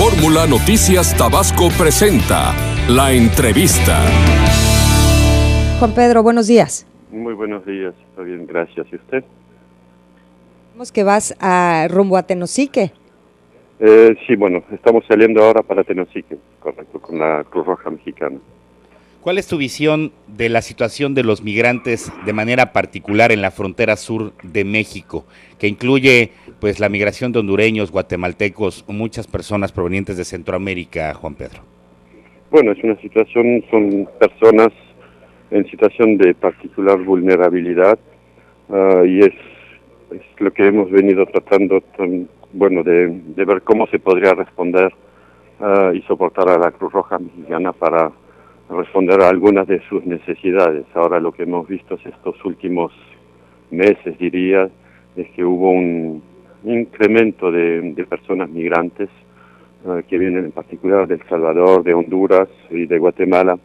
Fórmula Noticias Tabasco presenta La Entrevista. Juan Pedro, buenos días. Muy buenos días, está bien, gracias. ¿Y usted? Vemos que vas rumbo a Tenosique. Sí, bueno, estamos saliendo ahora para Tenosique, correcto, con la Cruz Roja Mexicana. ¿Cuál es tu visión de la situación de los migrantes de manera particular en la frontera sur de México, que incluye pues la migración de hondureños, guatemaltecos, muchas personas provenientes de Centroamérica, Juan Pedro? Bueno, es una situación, son personas en situación de particular vulnerabilidad y es lo que hemos venido tratando, de ver cómo se podría responder y soportar a la Cruz Roja Mexicana para responder a algunas de sus necesidades. Ahora lo que hemos visto estos últimos meses, diría, es que hubo un incremento de personas migrantes que vienen en particular de El Salvador, de Honduras y de Guatemala,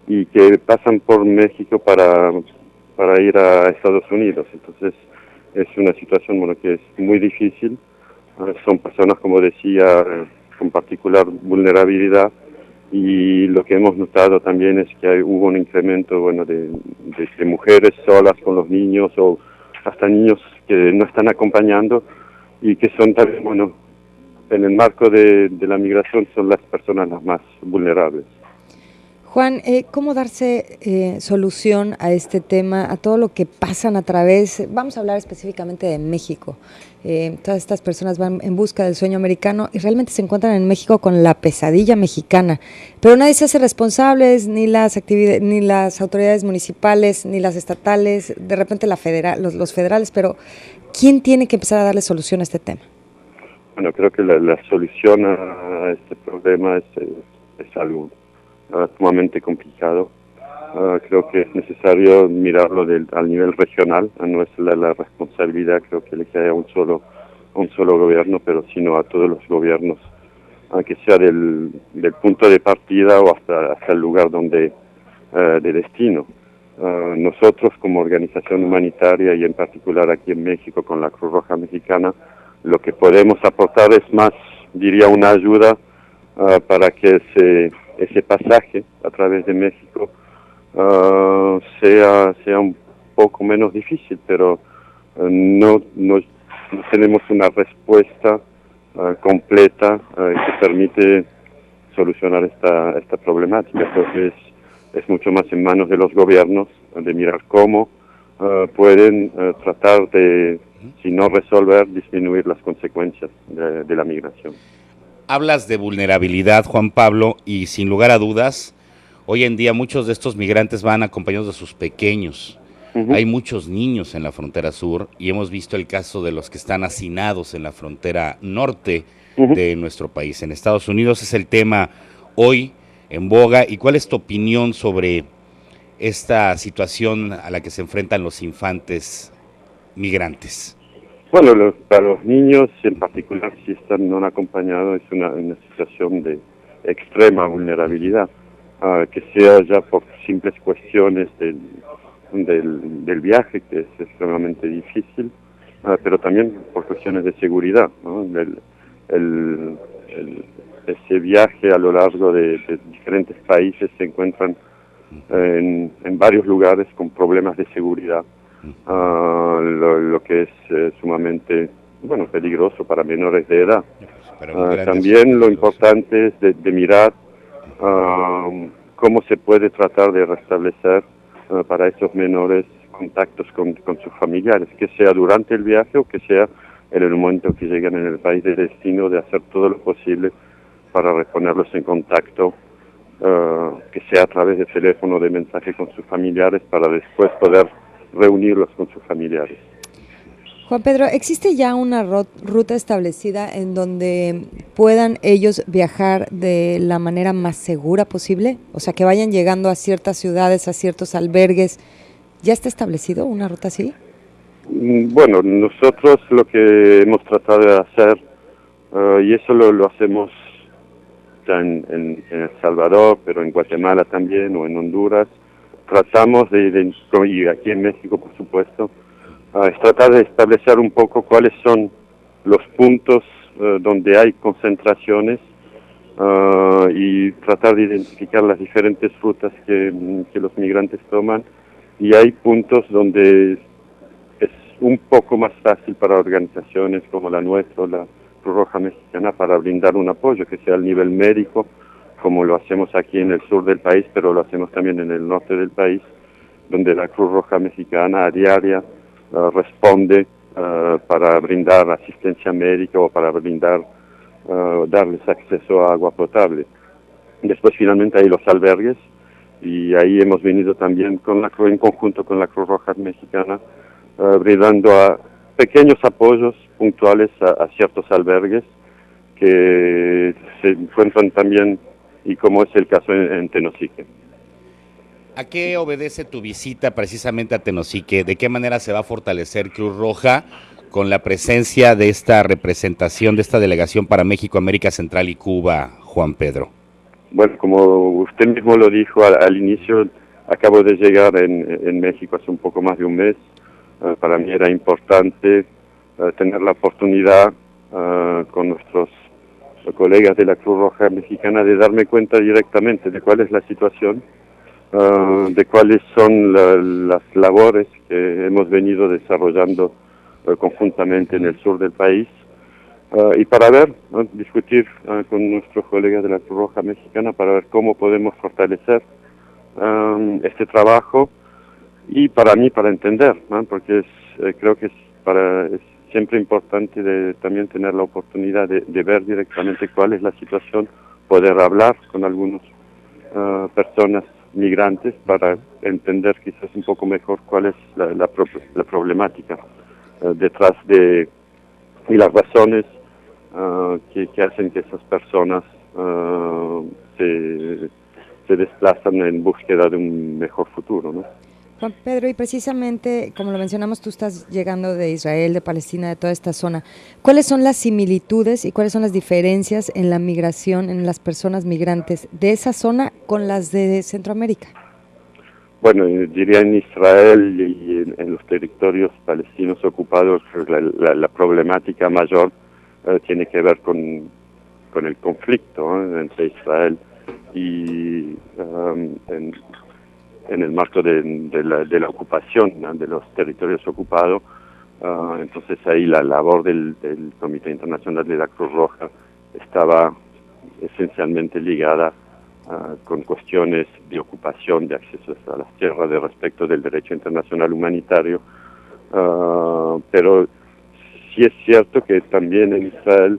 y que pasan por México para ir a Estados Unidos. Entonces es una situación que es muy difícil. Son personas, como decía, con particular vulnerabilidad, y lo que hemos notado también es que hubo un incremento de mujeres solas con los niños, o hasta niños que no están acompañando, y que son también, en el marco de la migración, son las personas las más vulnerables. Juan, ¿cómo darse solución a este tema, a todo lo que pasan a través? Vamos a hablar específicamente de México. Todas estas personas van en busca del sueño americano y realmente se encuentran en México con la pesadilla mexicana, pero nadie se hace responsable, ni las autoridades municipales, ni las estatales, de repente los federales, pero ¿quién tiene que empezar a darle solución a este tema? Bueno, creo que la solución a este problema es algo sumamente complicado. Creo que es necesario mirarlo al nivel regional. No es la responsabilidad, creo que le cae a un solo gobierno, pero sino a todos los gobiernos, aunque sea del punto de partida o hasta el lugar de destino. Nosotros, como organización humanitaria, y en particular aquí en México con la Cruz Roja Mexicana, lo que podemos aportar es más, diría, una ayuda para que ese pasaje a través de México sea un poco menos difícil, pero no tenemos una respuesta completa que permite solucionar esta problemática. Entonces es mucho más en manos de los gobiernos de mirar cómo pueden tratar de, si no resolver, disminuir las consecuencias de la migración. Hablas de vulnerabilidad, Juan Pablo, y sin lugar a dudas, hoy en día muchos de estos migrantes van acompañados de sus pequeños. Uh-huh. Hay muchos niños en la frontera sur y hemos visto el caso de los que están hacinados en la frontera norte uh-huh. de nuestro país. En Estados Unidos es el tema hoy en boga. ¿Y cuál es tu opinión sobre esta situación a la que se enfrentan los infantes migrantes? Bueno, para los niños en particular, si están no acompañados, es una situación de extrema vulnerabilidad, que sea ya por simples cuestiones del viaje, que es extremadamente difícil, pero también por cuestiones de seguridad, ¿no? Ese viaje a lo largo de diferentes países se encuentran en varios lugares con problemas de seguridad. Lo que es sumamente peligroso para menores de edad. También lo importante es de mirar cómo se puede tratar de restablecer para esos menores contactos con sus familiares, que sea durante el viaje o que sea en el momento que llegan en el país de destino, de hacer todo lo posible para reponerlos en contacto, que sea a través de teléfono, de mensaje con sus familiares, para después poder reunirlos con sus familiares. Juan Pedro, ¿existe ya una ruta establecida en donde puedan ellos viajar de la manera más segura posible? O sea, que vayan llegando a ciertas ciudades, a ciertos albergues. ¿Ya está establecido una ruta así? Bueno, nosotros lo que hemos tratado de hacer, y eso lo hacemos ya en El Salvador, pero en Guatemala también, o en Honduras, tratamos y aquí en México, por supuesto, es tratar de establecer un poco cuáles son los puntos donde hay concentraciones y tratar de identificar las diferentes rutas que los migrantes toman, y hay puntos donde es un poco más fácil para organizaciones como la nuestra, la Cruz Roja Mexicana, para brindar un apoyo que sea al nivel médico, como lo hacemos aquí en el sur del país, pero lo hacemos también en el norte del país, donde la Cruz Roja Mexicana a diaria responde para brindar asistencia médica o para brindar darles acceso a agua potable. Después finalmente hay los albergues, y ahí hemos venido también en conjunto con la Cruz Roja Mexicana, brindando a pequeños apoyos puntuales a ciertos albergues que se encuentran también, y como es el caso en Tenosique. ¿A qué obedece tu visita precisamente a Tenosique? ¿De qué manera se va a fortalecer Cruz Roja con la presencia de esta representación, de esta delegación para México, América Central y Cuba, Juan Pedro? Bueno, como usted mismo lo dijo al inicio, acabo de llegar en México hace un poco más de un mes. Para mí era importante tener la oportunidad con nuestros colegas de la Cruz Roja Mexicana de darme cuenta directamente de cuál es la situación, de cuáles son las labores que hemos venido desarrollando conjuntamente en el sur del país, y para discutir con nuestros colegas de la Cruz Roja Mexicana para ver cómo podemos fortalecer este trabajo, y para mí, para entender, porque creo que es siempre importante también tener la oportunidad de ver directamente cuál es la situación, poder hablar con algunas personas migrantes para entender quizás un poco mejor cuál es la problemática detrás y las razones que hacen que esas personas se desplazan en búsqueda de un mejor futuro, ¿no? Juan Pedro, y precisamente, como lo mencionamos, tú estás llegando de Israel, de Palestina, de toda esta zona. ¿Cuáles son las similitudes y cuáles son las diferencias en la migración, en las personas migrantes de esa zona con las de Centroamérica? Bueno, diría en Israel y en los territorios palestinos ocupados, la problemática mayor tiene que ver con el conflicto entre Israel y en el marco de la ocupación, ¿no?, de los territorios ocupados. Entonces ahí la labor del Comité Internacional de la Cruz Roja estaba esencialmente ligada con cuestiones de ocupación, de acceso a las tierras, de respecto del derecho internacional humanitario, pero sí es cierto que también en Israel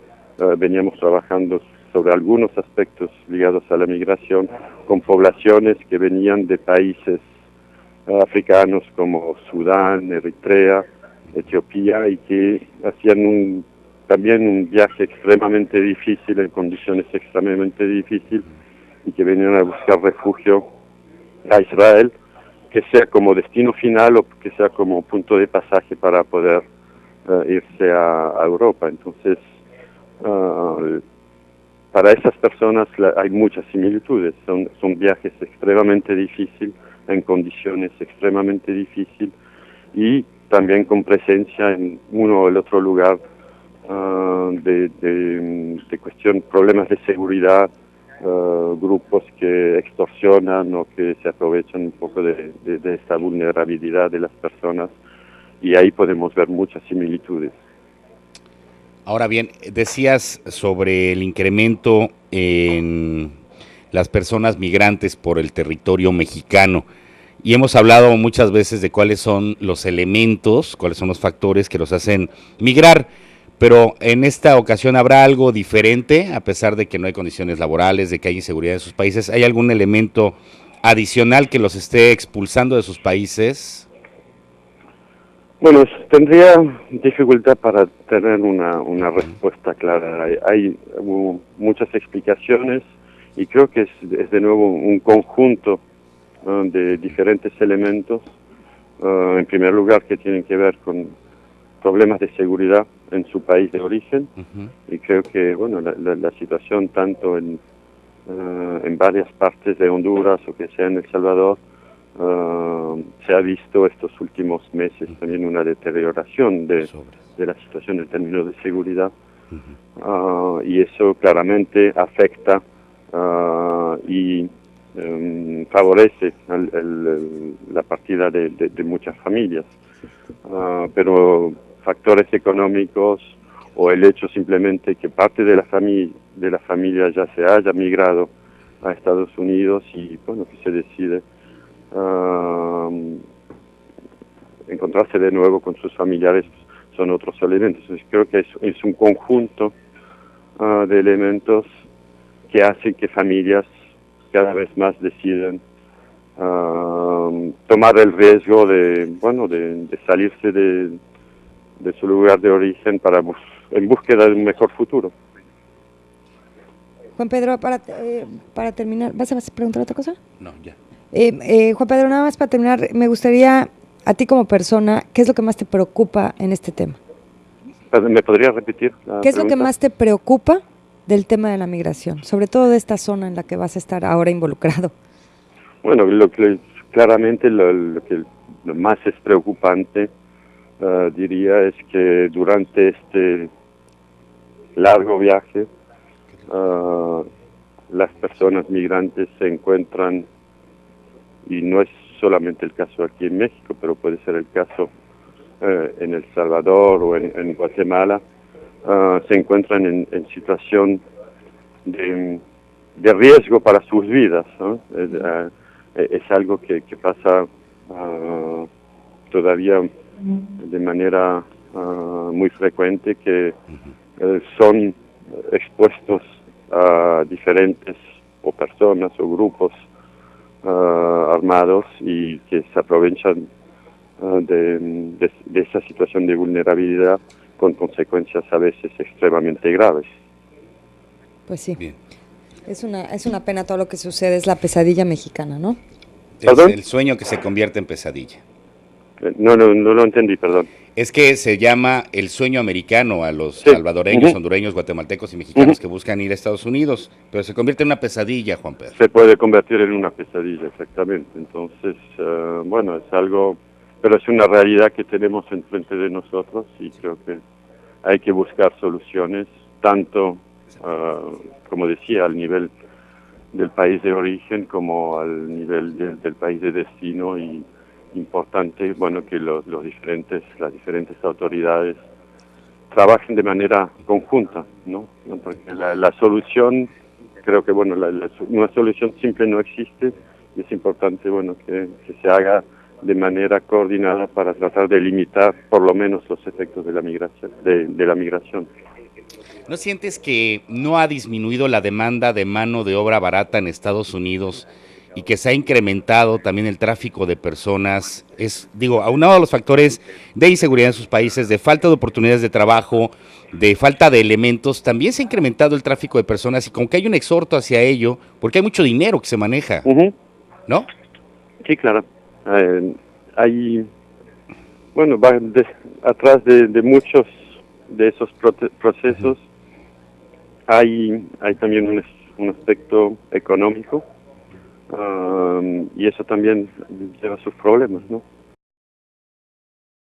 veníamos trabajando sobre algunos aspectos ligados a la migración con poblaciones que venían de países africanos como Sudán, Eritrea, Etiopía, y que hacían también un viaje extremadamente difícil, en condiciones extremadamente difíciles, y que venían a buscar refugio a Israel, que sea como destino final o que sea como punto de pasaje para poder irse a Europa. Entonces, para esas personas hay muchas similitudes, son viajes extremadamente difíciles, en condiciones extremadamente difíciles, y también con presencia en uno o el otro lugar de problemas de seguridad, grupos que extorsionan o que se aprovechan un poco de esta vulnerabilidad de las personas, y ahí podemos ver muchas similitudes. Ahora bien, decías sobre el incremento en las personas migrantes por el territorio mexicano, y hemos hablado muchas veces de cuáles son los elementos, cuáles son los factores que los hacen migrar, pero en esta ocasión habrá algo diferente, a pesar de que no hay condiciones laborales, de que hay inseguridad en sus países. ¿Hay algún elemento adicional que los esté expulsando de sus países? Bueno, tendría dificultad para tener una respuesta clara. Hay muchas explicaciones, y creo que es de nuevo un conjunto de diferentes elementos. En primer lugar, que tienen que ver con problemas de seguridad en su país de origen, y creo que bueno, la situación tanto en varias partes de Honduras o que sea en El Salvador, se ha visto estos últimos meses también una deterioración de la situación en términos de seguridad, y eso claramente afecta y favorece la partida de muchas familias. Pero factores económicos o el hecho simplemente que parte de la familia ya se haya migrado a Estados Unidos y bueno, que se decide encontrarse de nuevo con sus familiares, son otros elementos. Entonces, creo que es un conjunto de elementos que hacen que familias cada vez más deciden tomar el riesgo de salirse de su lugar de origen en búsqueda de un mejor futuro. Juan Pedro, para terminar, ¿vas a preguntar otra cosa? No, ya. Juan Pedro, nada más para terminar, me gustaría, a ti como persona, ¿qué es lo que más te preocupa en este tema? ¿Me podría repetir la ¿Qué es lo que pregunta? más te preocupa del tema de la migración, sobre todo de esta zona en la que vas a estar ahora involucrado? Bueno, claramente lo más es preocupante, diría, es que durante este largo viaje, las personas migrantes se encuentran, y no es solamente el caso aquí en México, pero puede ser el caso en El Salvador o en Guatemala, se encuentran en situación de riesgo para sus vidas, ¿no? Es algo que pasa todavía de manera muy frecuente, que son expuestos a diferentes o personas o grupos armados y que se aprovechan de esa situación de vulnerabilidad con consecuencias a veces extremadamente graves. Pues sí. Bien. Es una pena todo lo que sucede, es la pesadilla mexicana, ¿no? Es ¿Perdón? el sueño que se convierte en pesadilla. No lo entendí, perdón. Es que se llama el sueño americano a los Sí. salvadoreños, hondureños, guatemaltecos y mexicanos que buscan ir a Estados Unidos, pero se convierte en una pesadilla, Juan Pedro. Se puede convertir en una pesadilla, exactamente. Entonces, bueno, es algo, pero es una realidad que tenemos enfrente de nosotros y creo que hay que buscar soluciones, tanto, como decía, al nivel del país de origen como al nivel del país de destino, y importante, bueno, que las diferentes autoridades trabajen de manera conjunta, ¿no? Porque la solución, creo que, bueno, una solución simple no existe, y es importante, bueno, que se haga de manera coordinada para tratar de limitar por lo menos los efectos de la migración, de la migración. ¿No sientes que no ha disminuido la demanda de mano de obra barata en Estados Unidos y que se ha incrementado también el tráfico de personas? Aunado a los factores de inseguridad en sus países, de falta de oportunidades de trabajo, de falta de elementos, también se ha incrementado el tráfico de personas y como que hay un exhorto hacia ello, porque hay mucho dinero que se maneja, ¿no? Sí, claro. Hay, bueno, atrás de muchos de esos procesos hay también un aspecto económico, y eso también lleva sus problemas, ¿no?